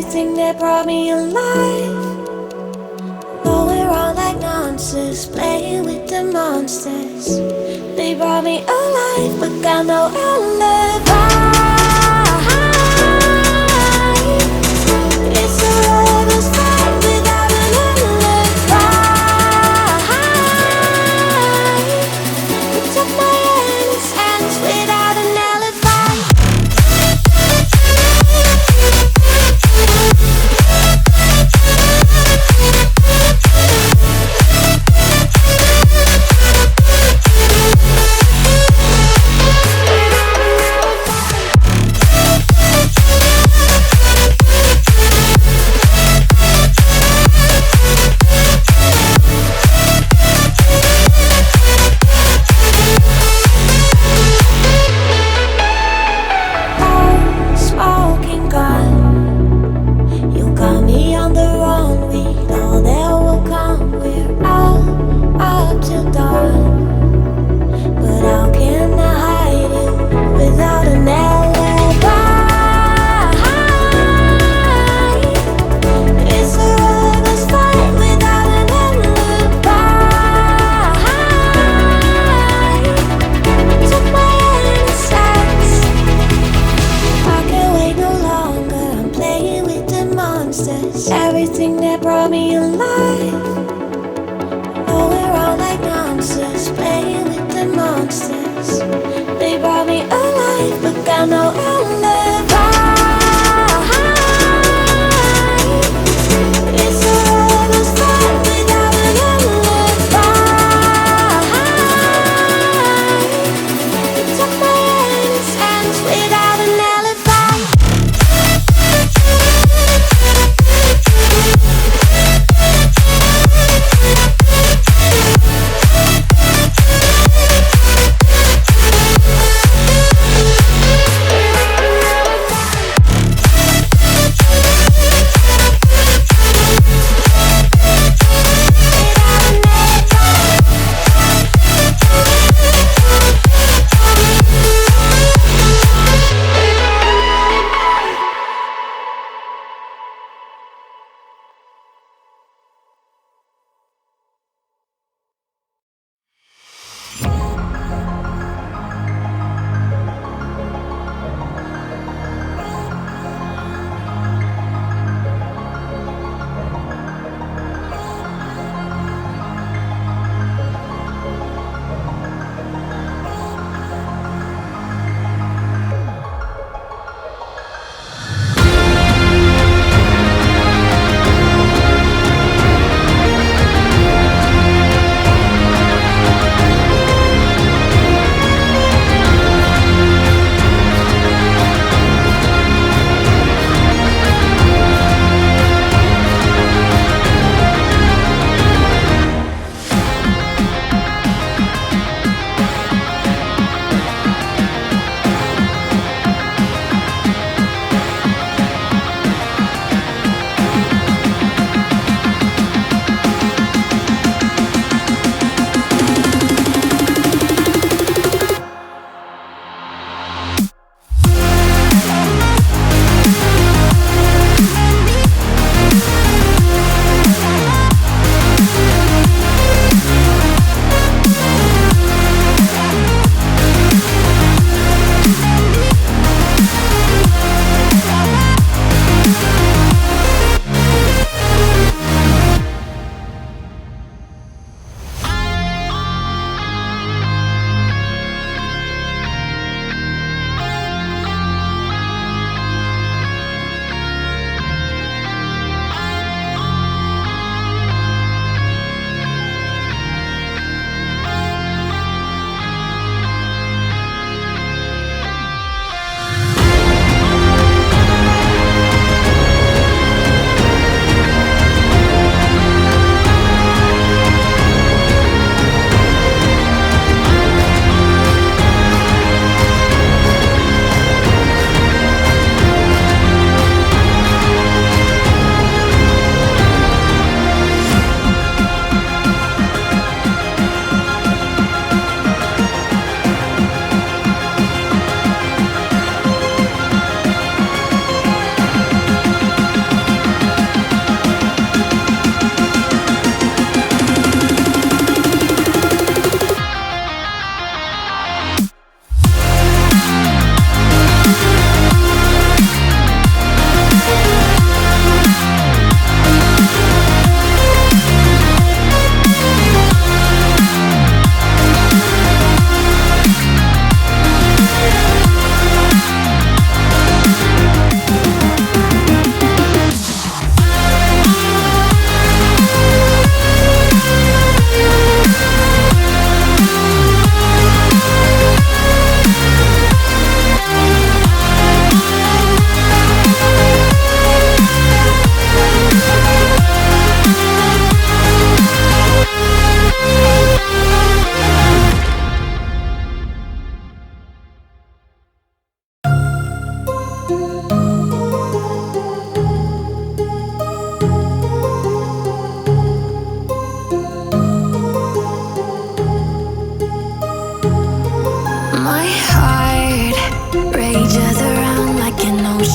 everything that brought me alive. Going around like nonsense, playing with the monsters. They brought me alive, but got no alibi. It's a lover's fight without an alibi. It took my hands without an alibi. Everything that brought me alive. Going around like nonsense, playing with the monsters. They brought me alive, but got no alibi. It's a lover's fight without an alibi. It took my hands without an alibi.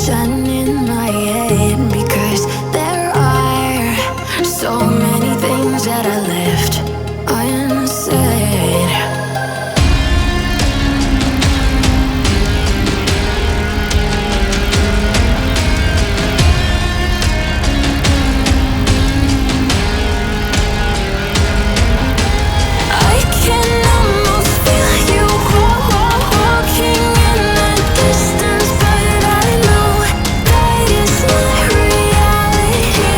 ocean in my head, because there are so many things that I left unsaid. I can almost feel you walking in the distance, but I know that is not reality.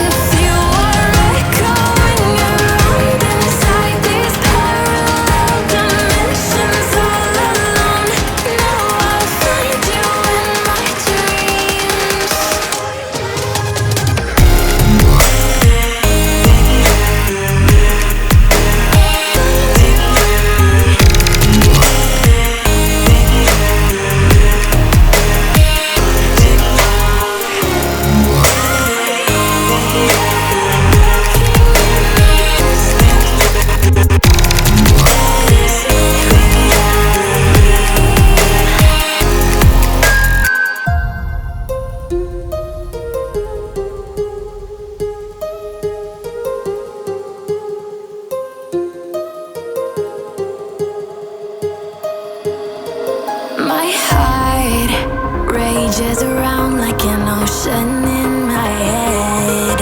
If you are echoing around inside these parallel dimensions all alone, now I'll find you in my dreams. My heart rages around like an ocean in my head.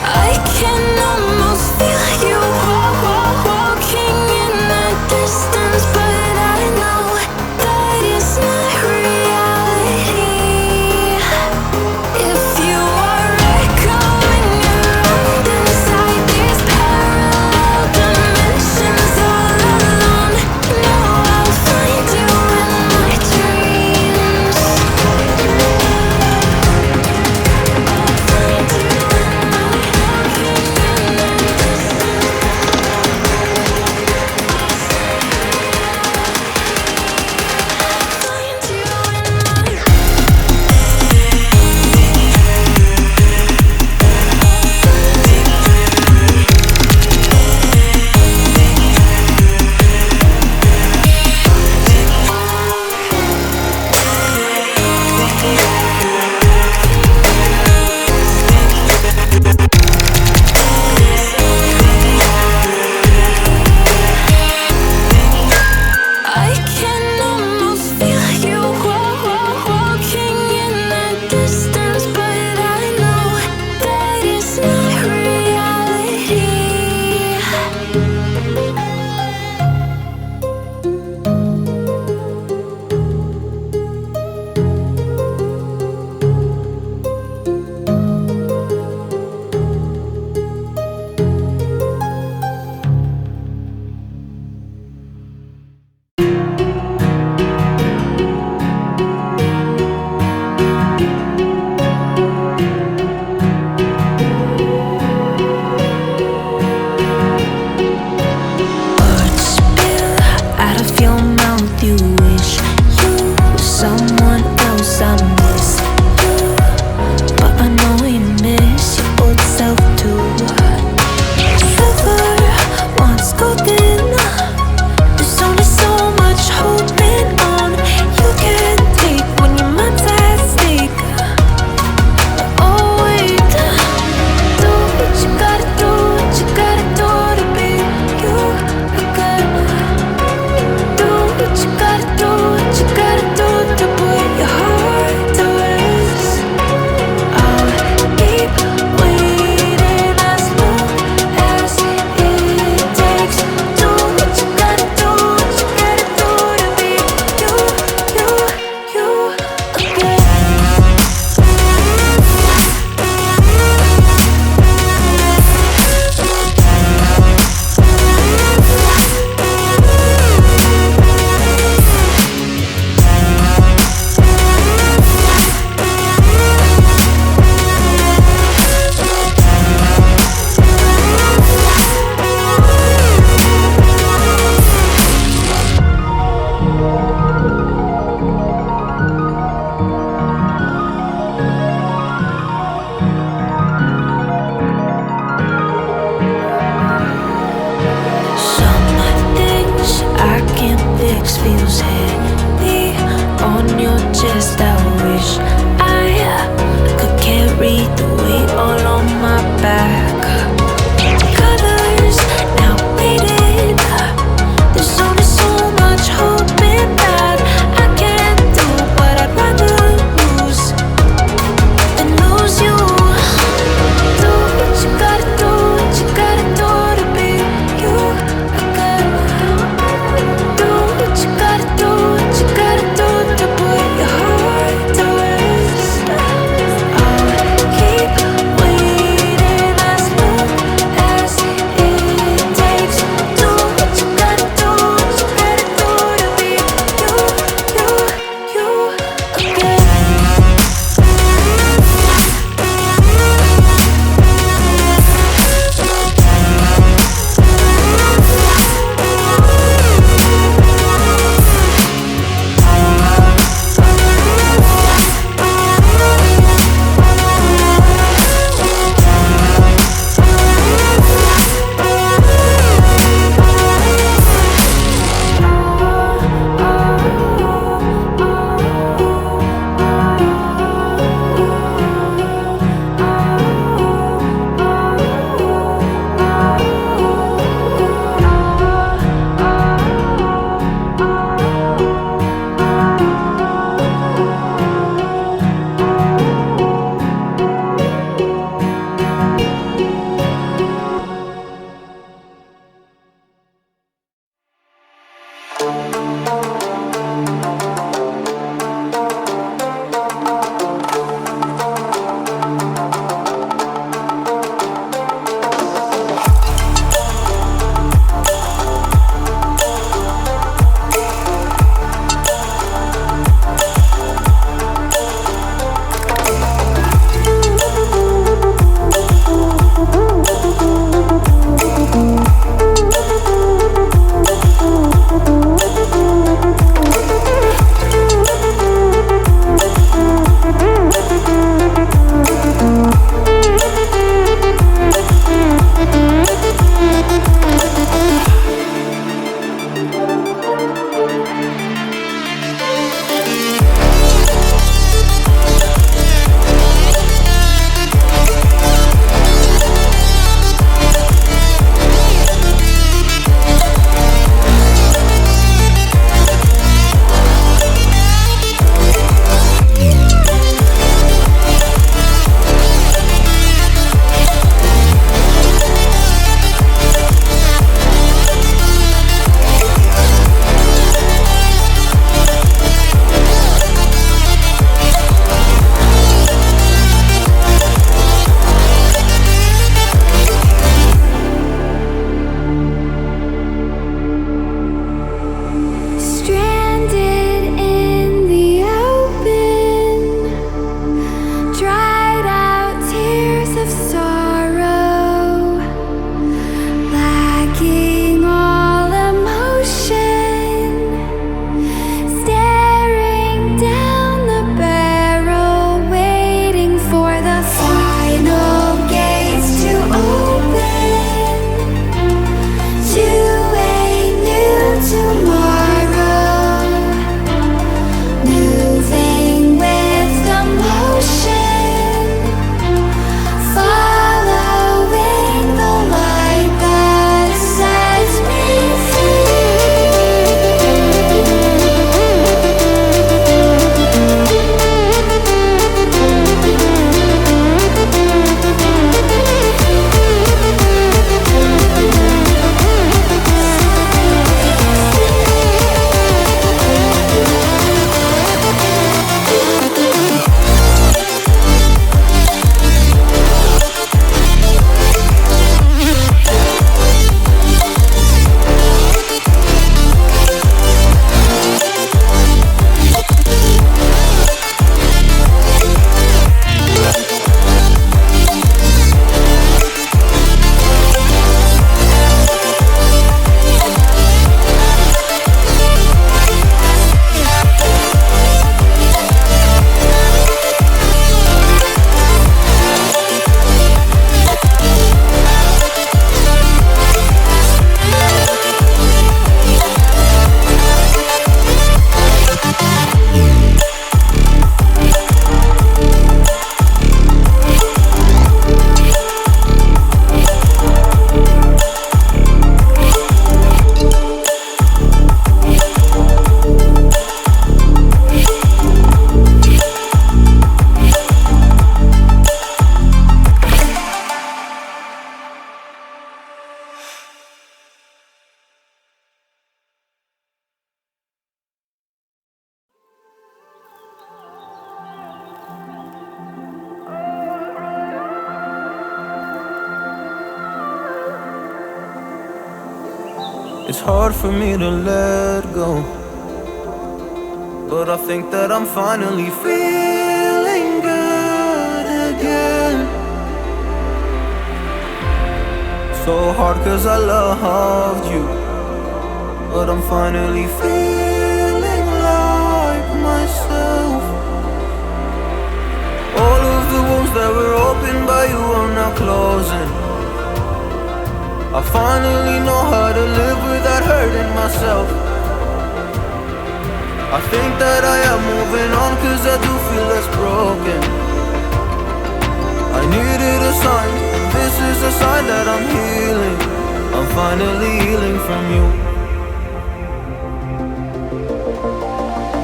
I can almost feel you walking in the distance, but I know that is not reality. If you are echoing around inside these parallel dimensions all alone, now feels heavy on your chest. I wish I could carry the weight all on my back. Colors now faded. There's only so much hope in that. I can't do what I'd rather lose than lose you. Do what you gotta do, what you gotta do to be you. I gotta do what you gotta do, what you gotta do to put your heart to rest. I'll keep It's hard for me to let go, but I think that I'm finally feeling good again. So hard cause I loved you, but I'm finally feeling like myself. All of the wounds that were opened by you are now closing. I finally know how to live without hurting myself. I think that I am moving on cause I do feel less broken. I needed a sign, this is a sign that I'm healing. I'm finally healing from you.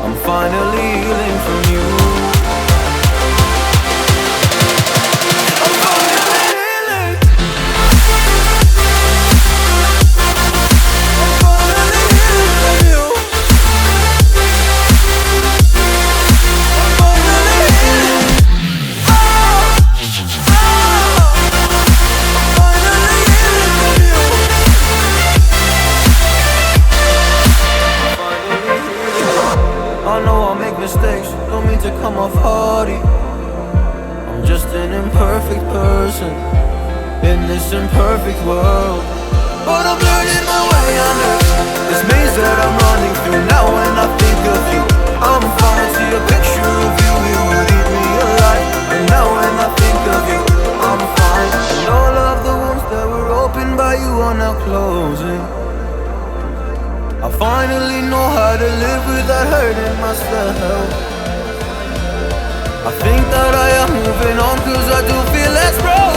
I'm finally healing from you. I'm finally healing. I'm finally healing from you. I'm finally healing. Oh, oh. I'm finally healing from you. Finally healing. I know I make mistakes, don't mean to come off hardy. I'm just an imperfect person in this imperfect world, but I'm learning my way under this maze that I'm running through. Now when I think of you, I'm fine. See a picture of you, it would eat me alive. And now when I think of you, I'm fine. And all of the wounds that were opened by you are now closing. I finally know how to live without hurting myself. I think that I am moving on cause I do feel less broken.